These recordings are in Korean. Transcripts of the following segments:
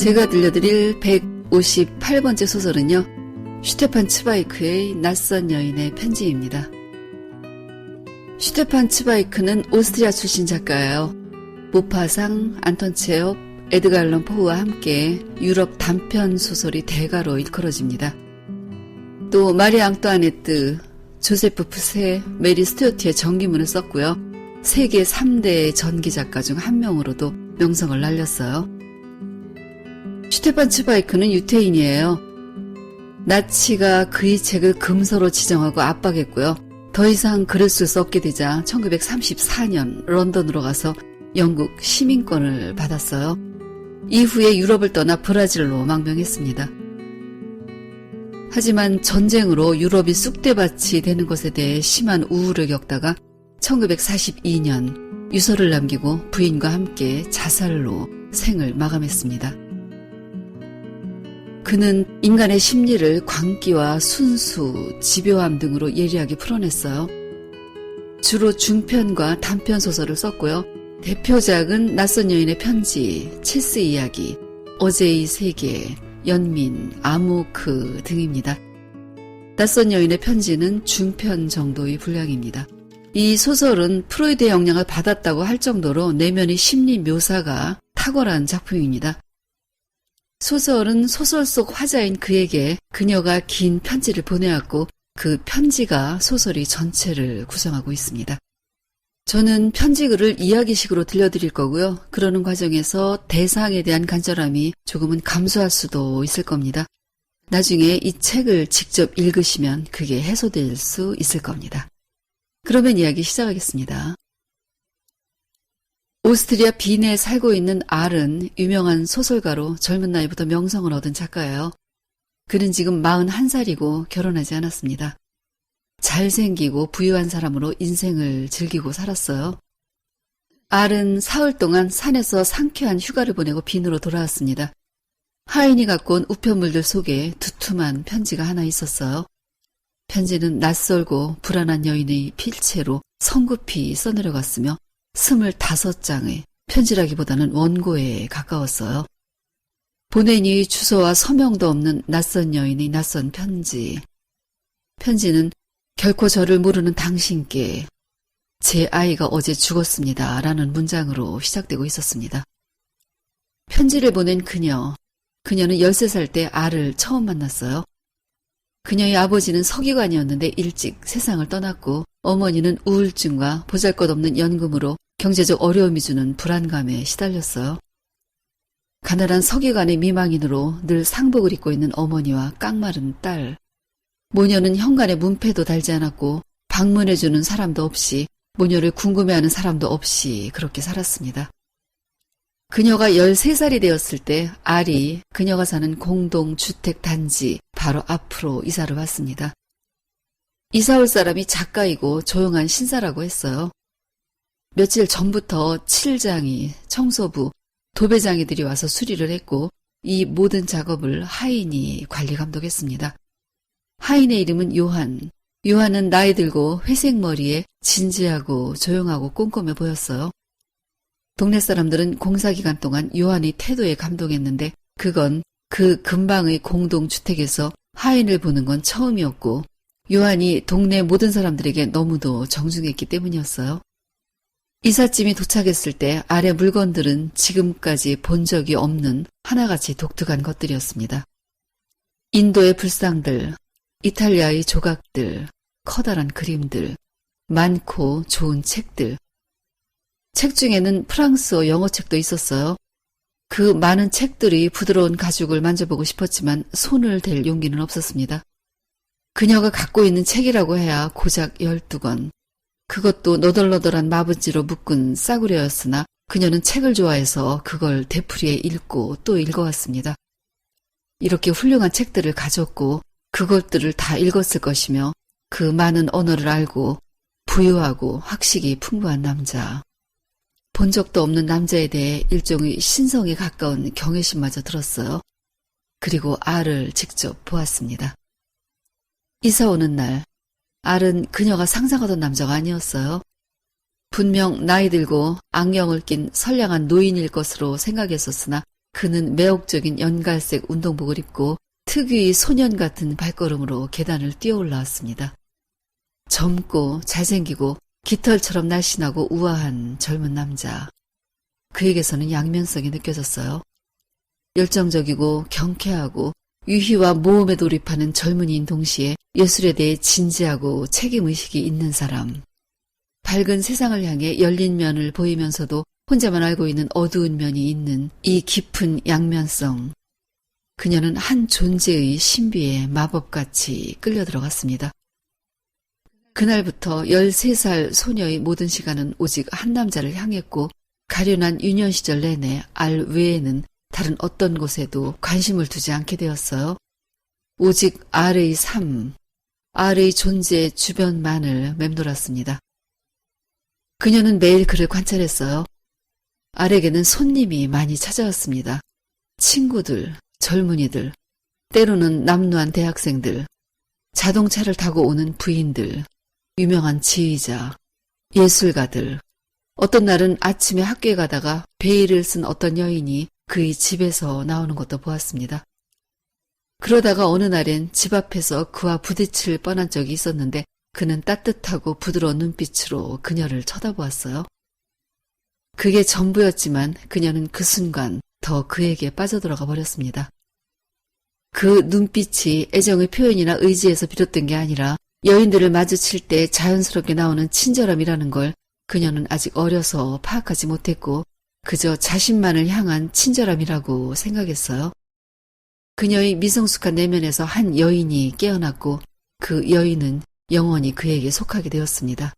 제가 들려드릴 158번째 소설은요, 슈테판 츠바이크의 낯선 여인의 편지입니다. 슈테판 츠바이크는 오스트리아 출신 작가예요. 모파상, 안톤 체홉, 에드가 알런 포우와 함께 유럽 단편 소설이 대가로 일컬어집니다. 또 마리 앙뚜아네트, 조세프 푸세, 메리 스튜어트의 전기문을 썼고요. 세계 3대 전기작가 중 한 명으로도 명성을 날렸어요. 슈테판 츠바이크는 유태인이에요. 나치가 그의 책을 금서로 지정하고 압박했고요. 더 이상 글을 쓸 수 없게 되자 1934년 런던으로 가서 영국 시민권을 받았어요. 이후에 유럽을 떠나 브라질로 망명했습니다. 하지만 전쟁으로 유럽이 쑥대밭이 되는 것에 대해 심한 우울을 겪다가 1942년 유서를 남기고 부인과 함께 자살로 생을 마감했습니다. 그는 인간의 심리를 광기와 순수, 집요함 등으로 예리하게 풀어냈어요. 주로 중편과 단편 소설을 썼고요. 대표작은 낯선 여인의 편지, 체스 이야기, 어제의 세계, 연민, 아모크 등입니다. 낯선 여인의 편지는 중편 정도의 분량입니다. 이 소설은 프로이드의 영향을 받았다고 할 정도로 내면의 심리 묘사가 탁월한 작품입니다. 소설은 소설 속 화자인 그에게 그녀가 긴 편지를 보내왔고 그 편지가 소설의 전체를 구성하고 있습니다. 저는 편지글을 이야기식으로 들려드릴 거고요. 그러는 과정에서 대상에 대한 간절함이 조금은 감소할 수도 있을 겁니다. 나중에 이 책을 직접 읽으시면 그게 해소될 수 있을 겁니다. 그러면 이야기 시작하겠습니다. 오스트리아 빈에 살고 있는 알은 유명한 소설가로 젊은 나이부터 명성을 얻은 작가예요. 그는 지금 41살이고 결혼하지 않았습니다. 잘생기고 부유한 사람으로 인생을 즐기고 살았어요. 알은 사흘 동안 산에서 상쾌한 휴가를 보내고 빈으로 돌아왔습니다. 하인이 갖고 온 우편물들 속에 두툼한 편지가 하나 있었어요. 편지는 낯설고 불안한 여인의 필체로 성급히 써내려갔으며 25장의 편지라기보다는 원고에 가까웠어요. 보낸 이의 주소와 서명도 없는 낯선 여인의 낯선 편지. 편지는 결코 저를 모르는 당신께 제 아이가 어제 죽었습니다. 라는 문장으로 시작되고 있었습니다. 편지를 보낸 그녀는 13살 때 알을 처음 만났어요. 그녀의 아버지는 서기관이었는데 일찍 세상을 떠났고 어머니는 우울증과 보잘것없는 연금으로 경제적 어려움이 주는 불안감에 시달렸어요. 가난한 서기관의 미망인으로 늘 상복을 입고 있는 어머니와 깡마른 딸. 모녀는 현관에 문패도 달지 않았고 방문해주는 사람도 없이 모녀를 궁금해하는 사람도 없이 그렇게 살았습니다. 그녀가 13살이 되었을 때 알이 그녀가 사는 공동주택단지 바로 앞으로 이사를 왔습니다. 이사 올 사람이 작가이고 조용한 신사라고 했어요. 며칠 전부터 칠장이, 청소부, 도배장이들이 와서 수리를 했고 이 모든 작업을 하인이 관리 감독했습니다. 하인의 이름은 요한. 요한은 나이 들고 회색 머리에 진지하고 조용하고 꼼꼼해 보였어요. 동네 사람들은 공사기간 동안 요한의 태도에 감동했는데 그건 그 근방의 공동주택에서 하인을 보는 건 처음이었고 요한이 동네 모든 사람들에게 너무도 정중했기 때문이었어요. 이삿짐이 도착했을 때 아래 물건들은 지금까지 본 적이 없는 하나같이 독특한 것들이었습니다. 인도의 불상들, 이탈리아의 조각들, 커다란 그림들, 많고 좋은 책들. 책 중에는 프랑스어 영어 책도 있었어요. 그 많은 책들이 부드러운 가죽을 만져보고 싶었지만 손을 댈 용기는 없었습니다. 그녀가 갖고 있는 책이라고 해야 고작 12권. 그것도 너덜너덜한 마분지로 묶은 싸구려였으나 그녀는 책을 좋아해서 그걸 되풀이해 읽고 또 읽어왔습니다. 이렇게 훌륭한 책들을 가졌고 그것들을 다 읽었을 것이며 그 많은 언어를 알고 부유하고 학식이 풍부한 남자. 본 적도 없는 남자에 대해 일종의 신성에 가까운 경외심마저 들었어요. 그리고 알을 직접 보았습니다. 이사 오는 날 알은 그녀가 상상하던 남자가 아니었어요. 분명 나이 들고 안경을 낀 선량한 노인일 것으로 생각했었으나 그는 매혹적인 연갈색 운동복을 입고 특유의 소년 같은 발걸음으로 계단을 뛰어 올라왔습니다. 젊고 잘생기고 깃털처럼 날씬하고 우아한 젊은 남자. 그에게서는 양면성이 느껴졌어요. 열정적이고 경쾌하고 유희와 모험에 돌입하는 젊은이인 동시에 예술에 대해 진지하고 책임의식이 있는 사람. 밝은 세상을 향해 열린 면을 보이면서도 혼자만 알고 있는 어두운 면이 있는 이 깊은 양면성. 그녀는 한 존재의 신비에 마법같이 끌려 들어갔습니다. 그날부터 13살 소녀의 모든 시간은 오직 한 남자를 향했고 가련한 유년 시절 내내 알 외에는 다른 어떤 곳에도 관심을 두지 않게 되었어요. 오직 알의 삶, 알의 존재 주변만을 맴돌았습니다. 그녀는 매일 그를 관찰했어요. 알에게는 손님이 많이 찾아왔습니다. 친구들, 젊은이들, 때로는 남루한 대학생들, 자동차를 타고 오는 부인들, 유명한 지휘자, 예술가들. 어떤 날은 아침에 학교에 가다가 베일을 쓴 어떤 여인이 그의 집에서 나오는 것도 보았습니다. 그러다가 어느 날엔 집 앞에서 그와 부딪힐 뻔한 적이 있었는데 그는 따뜻하고 부드러운 눈빛으로 그녀를 쳐다보았어요. 그게 전부였지만 그녀는 그 순간 더 그에게 빠져들어가 버렸습니다. 그 눈빛이 애정의 표현이나 의지에서 비롯된 게 아니라 여인들을 마주칠 때 자연스럽게 나오는 친절함이라는 걸 그녀는 아직 어려서 파악하지 못했고 그저 자신만을 향한 친절함이라고 생각했어요. 그녀의 미성숙한 내면에서 한 여인이 깨어났고 그 여인은 영원히 그에게 속하게 되었습니다.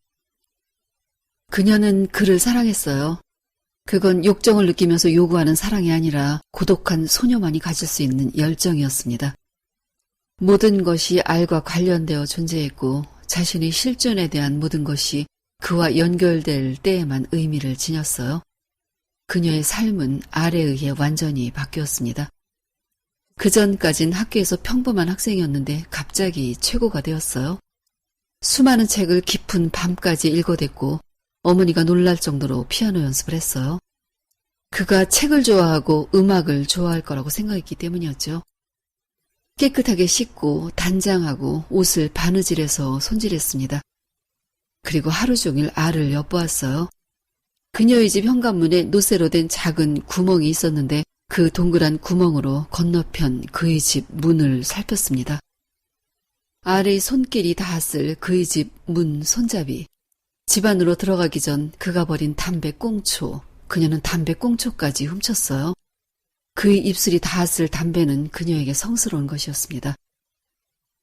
그녀는 그를 사랑했어요. 그건 욕정을 느끼면서 요구하는 사랑이 아니라 고독한 소녀만이 가질 수 있는 열정이었습니다. 모든 것이 알과 관련되어 존재했고 자신의 실존에 대한 모든 것이 그와 연결될 때에만 의미를 지녔어요. 그녀의 삶은 알에 의해 완전히 바뀌었습니다. 그전까진 학교에서 평범한 학생이었는데 갑자기 최고가 되었어요. 수많은 책을 깊은 밤까지 읽어댔고 어머니가 놀랄 정도로 피아노 연습을 했어요. 그가 책을 좋아하고 음악을 좋아할 거라고 생각했기 때문이었죠. 깨끗하게 씻고 단장하고 옷을 바느질해서 손질했습니다. 그리고 하루 종일 알을 엿보았어요. 그녀의 집 현관문에 노쇠로 된 작은 구멍이 있었는데 그 동그란 구멍으로 건너편 그의 집 문을 살폈습니다. 알의 손길이 닿았을 그의 집 문 손잡이. 집 안으로 들어가기 전 그가 버린 담배 꽁초. 그녀는 담배 꽁초까지 훔쳤어요. 그의 입술이 닿았을 담배는 그녀에게 성스러운 것이었습니다.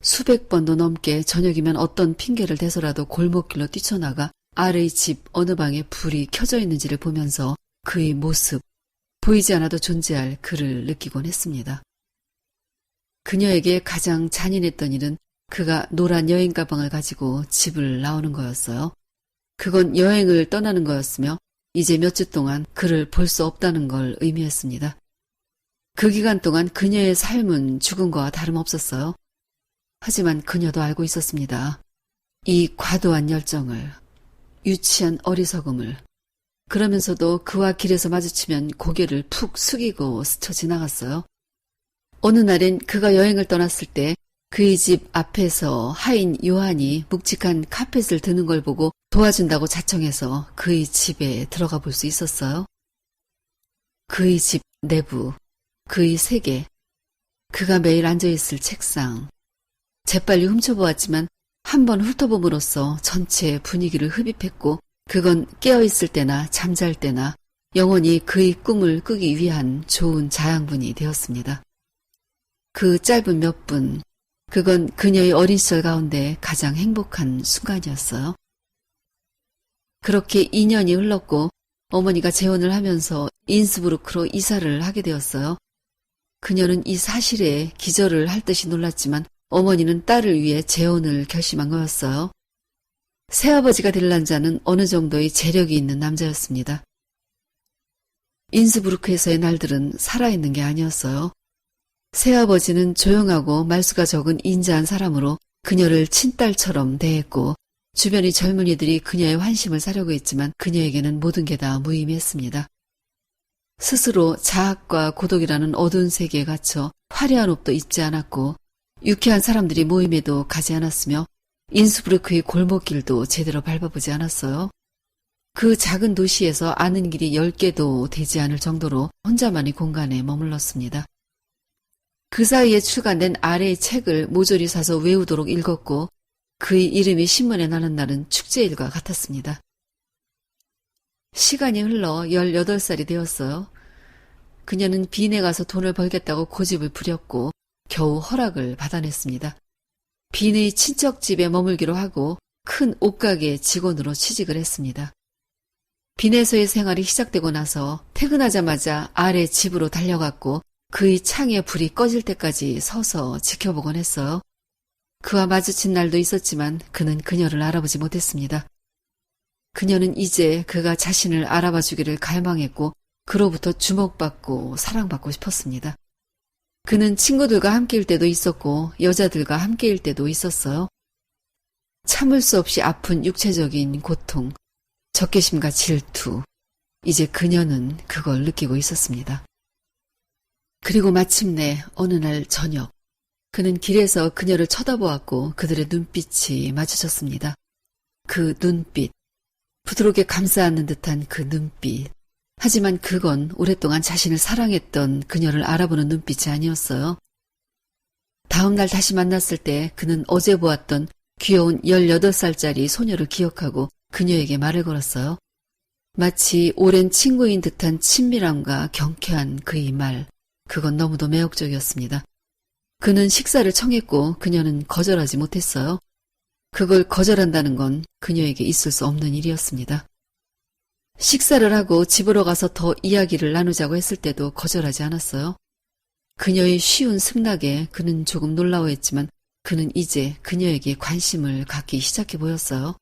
수백 번도 넘게 저녁이면 어떤 핑계를 대서라도 골목길로 뛰쳐나가 알의 집 어느 방에 불이 켜져 있는지를 보면서 그의 모습, 보이지 않아도 존재할 그를 느끼곤 했습니다. 그녀에게 가장 잔인했던 일은 그가 노란 여행 가방을 가지고 집을 나오는 거였어요. 그건 여행을 떠나는 거였으며 이제 몇 주 동안 그를 볼 수 없다는 걸 의미했습니다. 그 기간 동안 그녀의 삶은 죽은 거와 다름없었어요. 하지만 그녀도 알고 있었습니다. 이 과도한 열정을, 유치한 어리석음을. 그러면서도 그와 길에서 마주치면 고개를 푹 숙이고 스쳐 지나갔어요. 어느 날엔 그가 여행을 떠났을 때 그의 집 앞에서 하인 요한이 묵직한 카펫을 드는 걸 보고 도와준다고 자청해서 그의 집에 들어가 볼 수 있었어요. 그의 집 내부, 그의 세계, 그가 매일 앉아있을 책상. 재빨리 훔쳐보았지만 한번 훑어봄으로써 전체 분위기를 흡입했고 그건 깨어있을 때나 잠잘 때나 영원히 그의 꿈을 꾸기 위한 좋은 자양분이 되었습니다. 그 짧은 몇 분, 그건 그녀의 어린 시절 가운데 가장 행복한 순간이었어요. 그렇게 2년이 흘렀고 어머니가 재혼을 하면서 인스부르크로 이사를 하게 되었어요. 그녀는 이 사실에 기절을 할 듯이 놀랐지만 어머니는 딸을 위해 재혼을 결심한 거였어요. 새아버지가 될 남자는 어느 정도의 재력이 있는 남자였습니다. 인스부르크에서의 날들은 살아있는 게 아니었어요. 새아버지는 조용하고 말수가 적은 인자한 사람으로 그녀를 친딸처럼 대했고 주변의 젊은이들이 그녀의 환심을 사려고 했지만 그녀에게는 모든 게 다 무의미했습니다. 스스로 자학과 고독이라는 어두운 세계에 갇혀 화려한 옷도 입지 않았고 유쾌한 사람들이 모임에도 가지 않았으며 인스브루크의 골목길도 제대로 밟아보지 않았어요. 그 작은 도시에서 아는 길이 10개도 되지 않을 정도로 혼자만의 공간에 머물렀습니다. 그 사이에 출간된 아래의 책을 모조리 사서 외우도록 읽었고 그의 이름이 신문에 나는 날은 축제일과 같았습니다. 시간이 흘러 18살이 되었어요. 그녀는 빈에 가서 돈을 벌겠다고 고집을 부렸고 겨우 허락을 받아냈습니다. 빈의 친척집에 머물기로 하고 큰 옷가게 직원으로 취직을 했습니다. 빈에서의 생활이 시작되고 나서 퇴근하자마자 아래 집으로 달려갔고 그의 창에 불이 꺼질 때까지 서서 지켜보곤 했어요. 그와 마주친 날도 있었지만 그는 그녀를 알아보지 못했습니다. 그녀는 이제 그가 자신을 알아봐 주기를 갈망했고 그로부터 주목받고 사랑받고 싶었습니다. 그는 친구들과 함께일 때도 있었고 여자들과 함께일 때도 있었어요. 참을 수 없이 아픈 육체적인 고통, 적개심과 질투, 이제 그녀는 그걸 느끼고 있었습니다. 그리고 마침내 어느 날 저녁, 그는 길에서 그녀를 쳐다보았고 그들의 눈빛이 마주쳤습니다. 그 눈빛, 부드럽게 감싸안는 듯한 그 눈빛. 하지만 그건 오랫동안 자신을 사랑했던 그녀를 알아보는 눈빛이 아니었어요. 다음 날 다시 만났을 때 그는 어제 보았던 귀여운 18살짜리 소녀를 기억하고 그녀에게 말을 걸었어요. 마치 오랜 친구인 듯한 친밀함과 경쾌한 그의 말, 그건 너무도 매혹적이었습니다. 그는 식사를 청했고 그녀는 거절하지 못했어요. 그걸 거절한다는 건 그녀에게 있을 수 없는 일이었습니다. 식사를 하고 집으로 가서 더 이야기를 나누자고 했을 때도 거절하지 않았어요. 그녀의 쉬운 승낙에 그는 조금 놀라워했지만 그는 이제 그녀에게 관심을 갖기 시작해 보였어요.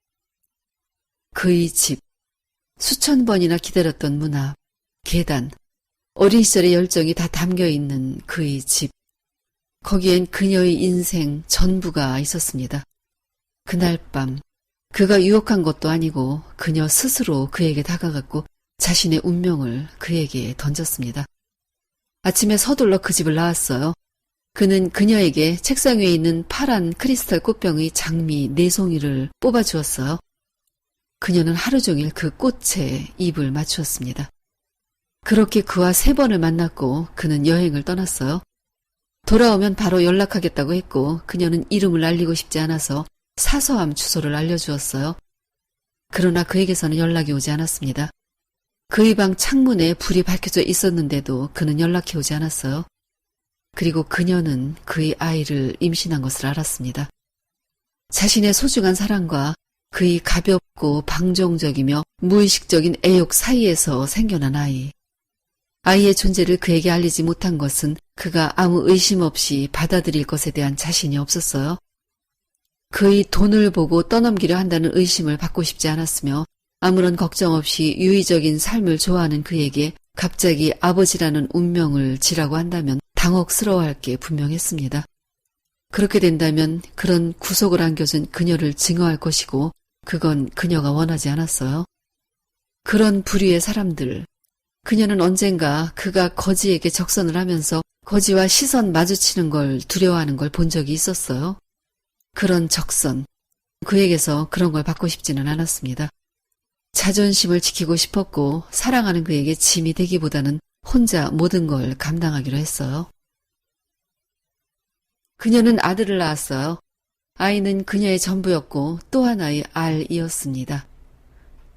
그의 집, 수천 번이나 기다렸던 문 앞, 계단, 어린 시절의 열정이 다 담겨있는 그의 집. 거기엔 그녀의 인생 전부가 있었습니다. 그날 밤 그가 유혹한 것도 아니고 그녀 스스로 그에게 다가갔고 자신의 운명을 그에게 던졌습니다. 아침에 서둘러 그 집을 나왔어요. 그는 그녀에게 책상 위에 있는 파란 크리스탈 꽃병의 장미 4송이를 뽑아주었어요. 그녀는 하루 종일 그 꽃에 입을 맞추었습니다. 그렇게 그와 3번을 만났고 그는 여행을 떠났어요. 돌아오면 바로 연락하겠다고 했고 그녀는 이름을 알리고 싶지 않아서 사서함 주소를 알려주었어요. 그러나 그에게서는 연락이 오지 않았습니다. 그의 방 창문에 불이 밝혀져 있었는데도 그는 연락해 오지 않았어요. 그리고 그녀는 그의 아이를 임신한 것을 알았습니다. 자신의 소중한 사랑과 그의 가볍고 방종적이며 무의식적인 애욕 사이에서 생겨난 아이. 아이의 존재를 그에게 알리지 못한 것은 그가 아무 의심 없이 받아들일 것에 대한 자신이 없었어요. 그의 돈을 보고 떠넘기려 한다는 의심을 받고 싶지 않았으며 아무런 걱정 없이 유의적인 삶을 좋아하는 그에게 갑자기 아버지라는 운명을 지라고 한다면 당혹스러워할 게 분명했습니다. 그렇게 된다면 그런 구속을 안겨준 그녀를 증오할 것이고 그건 그녀가 원하지 않았어요. 그런 부류의 사람들, 그녀는 언젠가 그가 거지에게 적선을 하면서 거지와 시선 마주치는 걸 두려워하는 걸 본 적이 있었어요. 그런 적선, 그에게서 그런 걸 받고 싶지는 않았습니다. 자존심을 지키고 싶었고 사랑하는 그에게 짐이 되기보다는 혼자 모든 걸 감당하기로 했어요. 그녀는 아들을 낳았어요. 아이는 그녀의 전부였고 또 하나의 알이었습니다.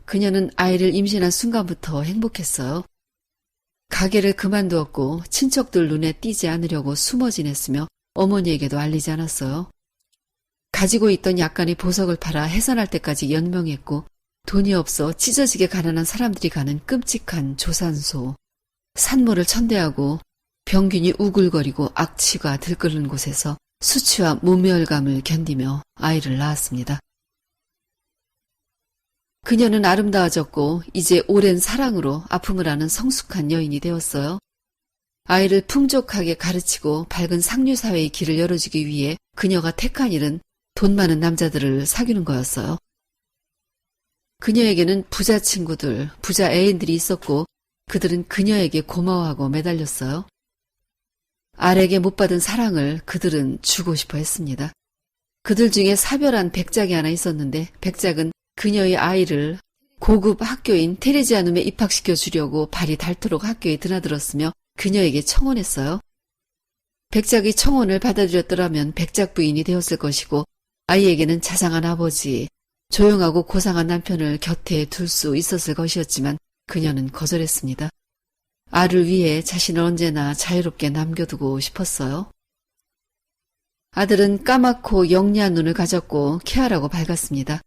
그녀는 아이를 임신한 순간부터 행복했어요. 가게를 그만두었고 친척들 눈에 띄지 않으려고 숨어 지냈으며 어머니에게도 알리지 않았어요. 가지고 있던 약간의 보석을 팔아 해산할 때까지 연명했고 돈이 없어 찢어지게 가난한 사람들이 가는 끔찍한 조산소, 산모를 천대하고 병균이 우글거리고 악취가 들끓는 곳에서 수치와 모멸감을 견디며 아이를 낳았습니다. 그녀는 아름다워졌고 이제 오랜 사랑으로 아픔을 아는 성숙한 여인이 되었어요. 아이를 풍족하게 가르치고 밝은 상류사회의 길을 열어주기 위해 그녀가 택한 일은 돈 많은 남자들을 사귀는 거였어요. 그녀에게는 부자 친구들, 부자 애인들이 있었고 그들은 그녀에게 고마워하고 매달렸어요. 알에게 못 받은 사랑을 그들은 주고 싶어 했습니다. 그들 중에 사별한 백작이 하나 있었는데 백작은 그녀의 아이를 고급 학교인 테레지아눔에 입학시켜 주려고 발이 닳도록 학교에 드나들었으며 그녀에게 청혼했어요. 백작이 청혼을 받아들였더라면 백작 부인이 되었을 것이고 아이에게는 자상한 아버지, 조용하고 고상한 남편을 곁에 둘 수 있었을 것이었지만 그녀는 거절했습니다. 알을 위해 자신을 언제나 자유롭게 남겨두고 싶었어요. 아들은 까맣고 영리한 눈을 가졌고 쾌활하고 밝았습니다.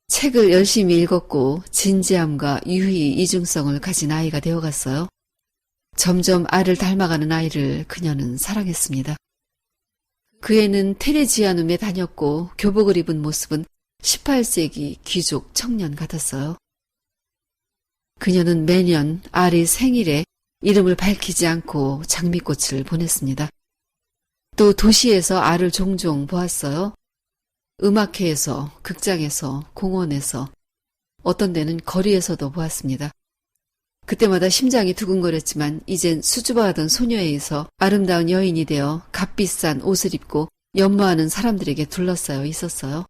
책을 열심히 읽었고 진지함과 유희 이중성을 가진 아이가 되어갔어요. 점점 알을 닮아가는 아이를 그녀는 사랑했습니다. 그 애는 테레지아눔에 다녔고 교복을 입은 모습은 18세기 귀족 청년 같았어요. 그녀는 매년 알의 생일에 이름을 밝히지 않고 장미꽃을 보냈습니다. 또 도시에서 알을 종종 보았어요. 음악회에서, 극장에서, 공원에서, 어떤 데는 거리에서도 보았습니다. 그때마다 심장이 두근거렸지만 이젠 수줍어하던 소녀에서 아름다운 여인이 되어 값비싼 옷을 입고 연모하는 사람들에게 둘러싸여 있었어요.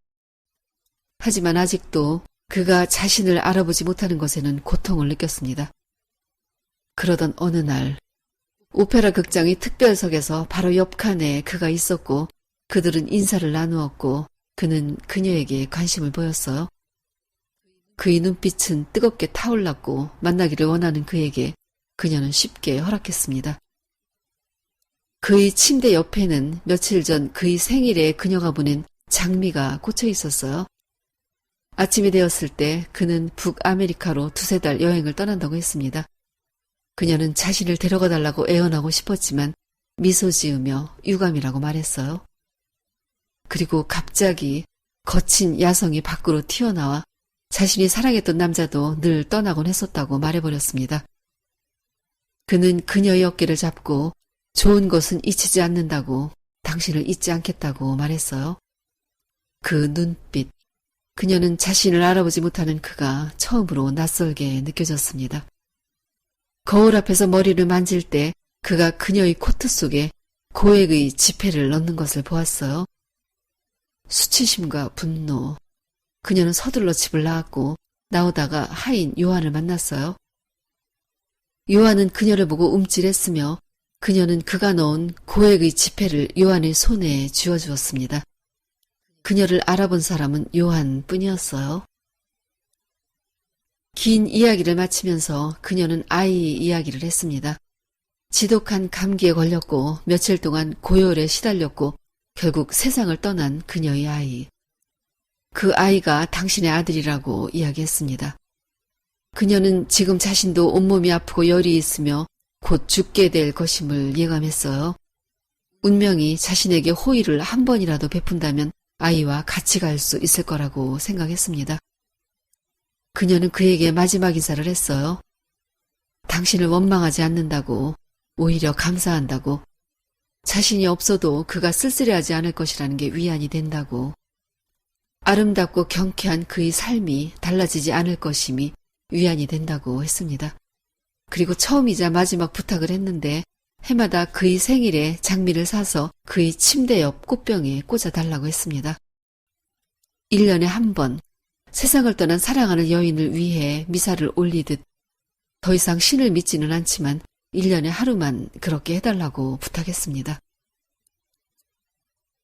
하지만 아직도 그가 자신을 알아보지 못하는 것에는 고통을 느꼈습니다. 그러던 어느 날 오페라 극장의 특별석에서 바로 옆 칸에 그가 있었고 그들은 인사를 나누었고 그는 그녀에게 관심을 보였어요. 그의 눈빛은 뜨겁게 타올랐고 만나기를 원하는 그에게 그녀는 쉽게 허락했습니다. 그의 침대 옆에는 며칠 전 그의 생일에 그녀가 보낸 장미가 꽂혀 있었어요. 아침이 되었을 때 그는 북아메리카로 2~3달 여행을 떠난다고 했습니다. 그녀는 자신을 데려가 달라고 애원하고 싶었지만 미소 지으며 유감이라고 말했어요. 그리고 갑자기 거친 야성이 밖으로 튀어나와 자신이 사랑했던 남자도 늘 떠나곤 했었다고 말해버렸습니다. 그는 그녀의 어깨를 잡고 좋은 것은 잊히지 않는다고, 당신을 잊지 않겠다고 말했어요. 그 눈빛, 그녀는 자신을 알아보지 못하는 그가 처음으로 낯설게 느껴졌습니다. 거울 앞에서 머리를 만질 때 그가 그녀의 코트 속에 고액의 지폐를 넣는 것을 보았어요. 수치심과 분노. 그녀는 서둘러 집을 나왔고 나오다가 하인 요한을 만났어요. 요한은 그녀를 보고 움찔했으며 그녀는 그가 넣은 고액의 지폐를 요한의 손에 쥐어주었습니다. 그녀를 알아본 사람은 요한뿐이었어요. 긴 이야기를 마치면서 그녀는 아이 이야기를 했습니다. 지독한 감기에 걸렸고 며칠 동안 고열에 시달렸고 결국 세상을 떠난 그녀의 아이. 그 아이가 당신의 아들이라고 이야기했습니다. 그녀는 지금 자신도 온몸이 아프고 열이 있으며 곧 죽게 될 것임을 예감했어요. 운명이 자신에게 호의를 한 번이라도 베푼다면 아이와 같이 갈 수 있을 거라고 생각했습니다. 그녀는 그에게 마지막 인사를 했어요. 당신을 원망하지 않는다고, 오히려 감사한다고, 자신이 없어도 그가 쓸쓸해하지 않을 것이라는 게 위안이 된다고, 아름답고 경쾌한 그의 삶이 달라지지 않을 것임이 위안이 된다고 했습니다. 그리고 처음이자 마지막 부탁을 했는데 해마다 그의 생일에 장미를 사서 그의 침대 옆 꽃병에 꽂아달라고 했습니다. 1년에 한 번 세상을 떠난 사랑하는 여인을 위해 미사를 올리듯 더 이상 신을 믿지는 않지만 1년에 하루만 그렇게 해달라고 부탁했습니다.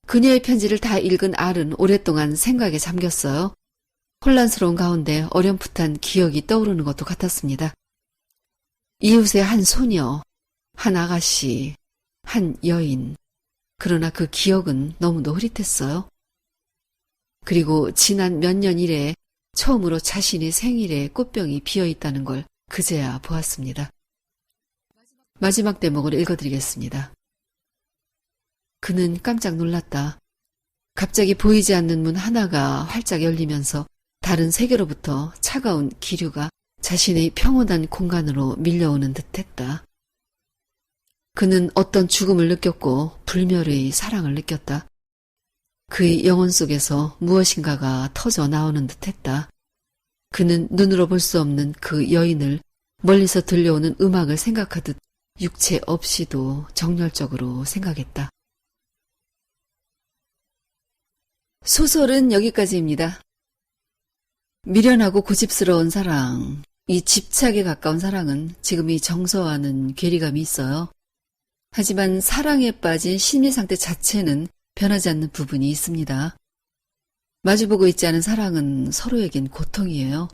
그녀의 편지를 다 읽은 알은 오랫동안 생각에 잠겼어요. 혼란스러운 가운데 어렴풋한 기억이 떠오르는 것도 같았습니다. 이웃의 한 소녀, 한 아가씨, 한 여인. 그러나 그 기억은 너무도 흐릿했어요. 그리고 지난 몇 년 이래 처음으로 자신의 생일에 꽃병이 비어있다는 걸 그제야 보았습니다. 마지막 대목을 읽어드리겠습니다. 그는 깜짝 놀랐다. 갑자기 보이지 않는 문 하나가 활짝 열리면서 다른 세계로부터 차가운 기류가 자신의 평온한 공간으로 밀려오는 듯했다. 그는 어떤 죽음을 느꼈고 불멸의 사랑을 느꼈다. 그의 영혼 속에서 무엇인가가 터져 나오는 듯했다. 그는 눈으로 볼 수 없는 그 여인을 멀리서 들려오는 음악을 생각하듯 육체 없이도 정열적으로 생각했다. 소설은 여기까지입니다. 미련하고 고집스러운 사랑, 이 집착에 가까운 사랑은 지금 이 정서와는 괴리감이 있어요. 하지만 사랑에 빠진 심리 상태 자체는 변하지 않는 부분이 있습니다. 마주보고 있지 않은 사랑은 서로에겐 고통이에요.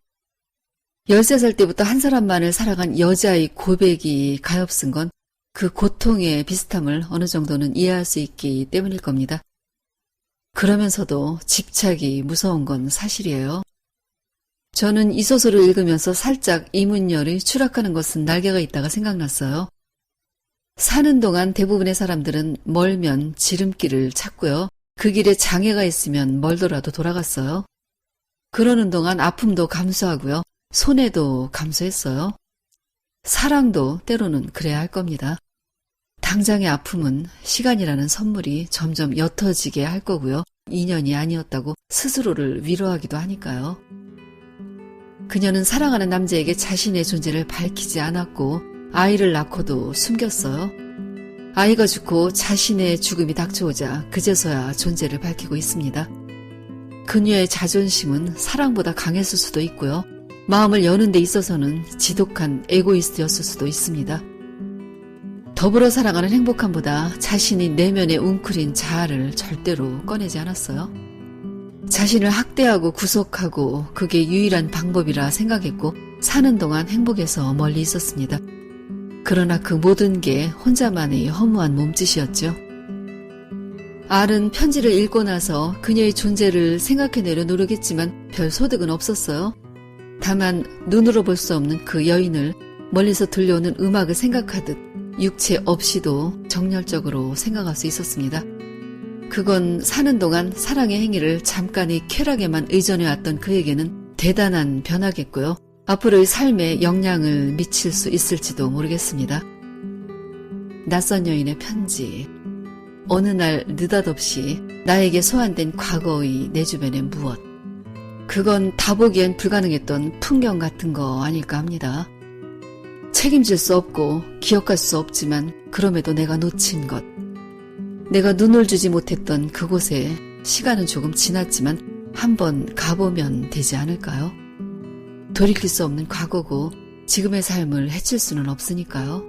13살 때부터 한 사람만을 사랑한 여자의 고백이 가엾은 건 그 고통의 비슷함을 어느 정도는 이해할 수 있기 때문일 겁니다. 그러면서도 집착이 무서운 건 사실이에요. 저는 이 소설을 읽으면서 살짝 이문열의 추락하는 것은 날개가 있다가 생각났어요. 사는 동안 대부분의 사람들은 멀면 지름길을 찾고요. 그 길에 장애가 있으면 멀더라도 돌아갔어요. 그러는 동안 아픔도 감수하고요. 손해도 감수했어요. 사랑도 때로는 그래야 할 겁니다. 당장의 아픔은 시간이라는 선물이 점점 옅어지게 할 거고요. 인연이 아니었다고 스스로를 위로하기도 하니까요. 그녀는 사랑하는 남자에게 자신의 존재를 밝히지 않았고 아이를 낳고도 숨겼어요. 아이가 죽고 자신의 죽음이 닥쳐오자 그제서야 존재를 밝히고 있습니다. 그녀의 자존심은 사랑보다 강했을 수도 있고요. 마음을 여는 데 있어서는 지독한 에고이스트였을 수도 있습니다. 더불어 살아가는 행복함보다 자신이 내면에 웅크린 자아를 절대로 꺼내지 않았어요. 자신을 학대하고 구속하고 그게 유일한 방법이라 생각했고 사는 동안 행복에서 멀리 있었습니다. 그러나 그 모든 게 혼자만의 허무한 몸짓이었죠. 알은 편지를 읽고 나서 그녀의 존재를 생각해내려 노력했지만 별 소득은 없었어요. 다만 눈으로 볼 수 없는 그 여인을 멀리서 들려오는 음악을 생각하듯 육체 없이도 정열적으로 생각할 수 있었습니다. 그건 사는 동안 사랑의 행위를 잠깐의 쾌락에만 의존해왔던 그에게는 대단한 변화겠고요. 앞으로의 삶에 영향을 미칠 수 있을지도 모르겠습니다. 낯선 여인의 편지. 어느 날 느닷없이 나에게 소환된 과거의 내 주변의 무엇. 그건 다 보기엔 불가능했던 풍경 같은 거 아닐까 합니다. 책임질 수 없고 기억할 수 없지만 그럼에도 내가 놓친 것. 내가 눈을 주지 못했던 그곳에 시간은 조금 지났지만 한번 가보면 되지 않을까요? 돌이킬 수 없는 과거고 지금의 삶을 해칠 수는 없으니까요.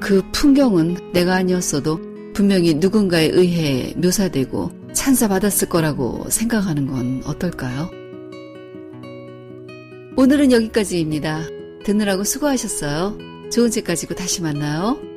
그 풍경은 내가 아니었어도 분명히 누군가에 의해 묘사되고 찬사받았을 거라고 생각하는 건 어떨까요? 오늘은 여기까지입니다. 듣느라고 수고하셨어요. 좋은 책 가지고 다시 만나요.